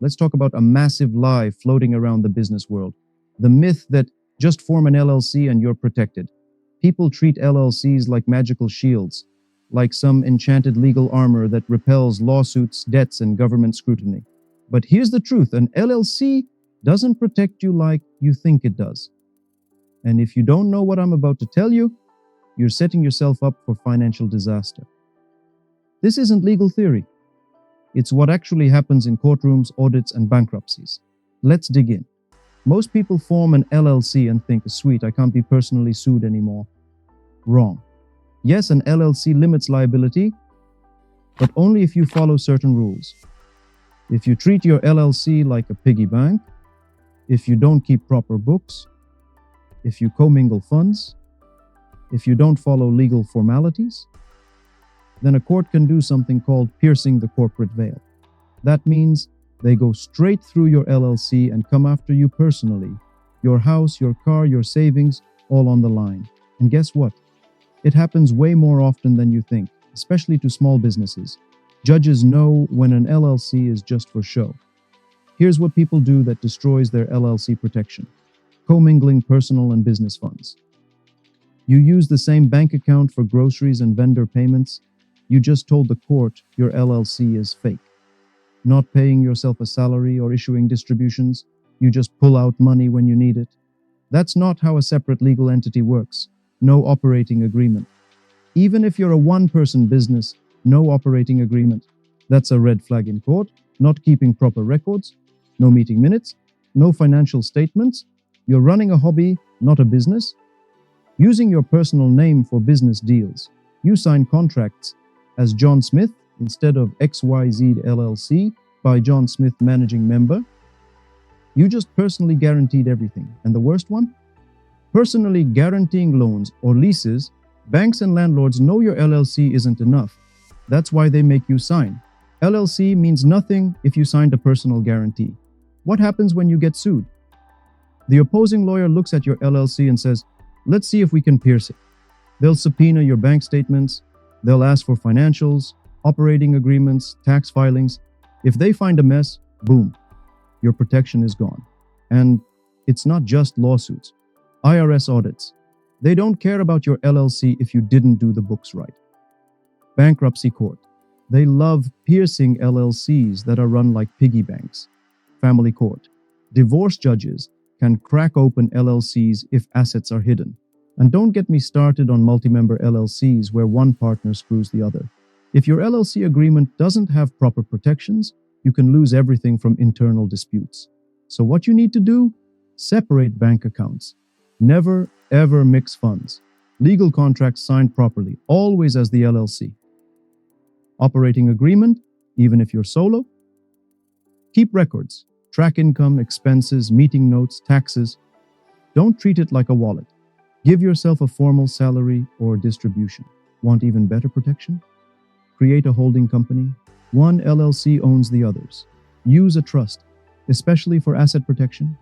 let's talk about a massive lie floating around the business world. The myth that just form an LLC and you're protected. People treat LLCs like magical shields, like some enchanted legal armor that repels lawsuits, debts, and government scrutiny. But here's the truth, an LLC doesn't protect you like you think it does. And if you don't know what I'm about to tell you, you're setting yourself up for financial disaster. This isn't legal theory. It's what actually happens in courtrooms, audits, and bankruptcies. Let's dig in. Most people form an LLC and think, sweet, I can't be personally sued anymore. Wrong. Yes, an LLC limits liability, but only if you follow certain rules. If you treat your LLC like a piggy bank, if you don't keep proper books, if you commingle funds, if you don't follow legal formalities, then a court can do something called piercing the corporate veil. That means they go straight through your LLC and come after you personally. Your house, your car, your savings, all on the line. And guess what? It happens way more often than you think, especially to small businesses. Judges know when an LLC is just for show. Here's what people do that destroys their LLC protection. Commingling personal and business funds. You use the same bank account for groceries and vendor payments. You just told the court your LLC is fake. Not paying yourself a salary or issuing distributions. You just pull out money when you need it. That's not how a separate legal entity works. No operating agreement. Even if you're a one-person business, no operating agreement. That's a red flag in court. Not keeping proper records. No meeting minutes. No financial statements. You're running a hobby, not a business. Using your personal name for business deals. You sign contracts as John Smith instead of XYZ LLC by John Smith managing member. You just personally guaranteed everything. And the worst one? Personally guaranteeing loans or leases. Banks and landlords know your LLC isn't enough. That's why they make you sign. LLC means nothing if you signed a personal guarantee. What happens when you get sued? The opposing lawyer looks at your LLC and says, let's see if we can pierce it. They'll subpoena your bank statements. They'll ask for financials, operating agreements, tax filings. If they find a mess, boom, your protection is gone. And it's not just lawsuits. IRS audits. They don't care about your LLC if you didn't do the books right. Bankruptcy court. They love piercing LLCs that are run like piggy banks. Family court. Divorce judges can crack open LLCs if assets are hidden. And don't get me started on multi-member LLCs where one partner screws the other. If your LLC agreement doesn't have proper protections, you can lose everything from internal disputes. So what you need to do? Separate bank accounts. Never, ever mix funds. Legal contracts signed properly, always as the LLC. Operating agreement, even if you're solo. Keep records. Track income, expenses, meeting notes, taxes. Don't treat it like a wallet. Give yourself a formal salary or distribution. Want even better protection? Create a holding company. One LLC owns the others. Use a trust, especially for asset protection.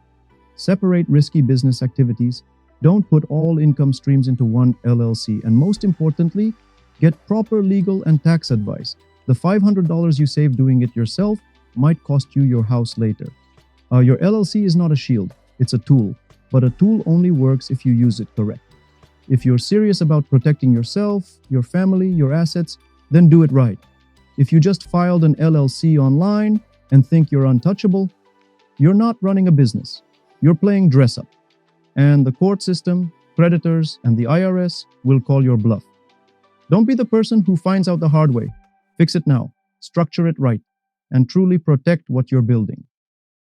Separate risky business activities. Don't put all income streams into one LLC. And most importantly, get proper legal and tax advice. The $500 you save doing it yourself might cost you your house later. Your LLC is not a shield, it's a tool, but a tool only works if you use it correct. If you're serious about protecting yourself, your family, your assets, then do it right. If you just filed an LLC online and think you're untouchable, you're not running a business. You're playing dress up. And the court system, creditors, and the IRS will call your bluff. Don't be the person who finds out the hard way. Fix it now, structure it right, and truly protect what you're building.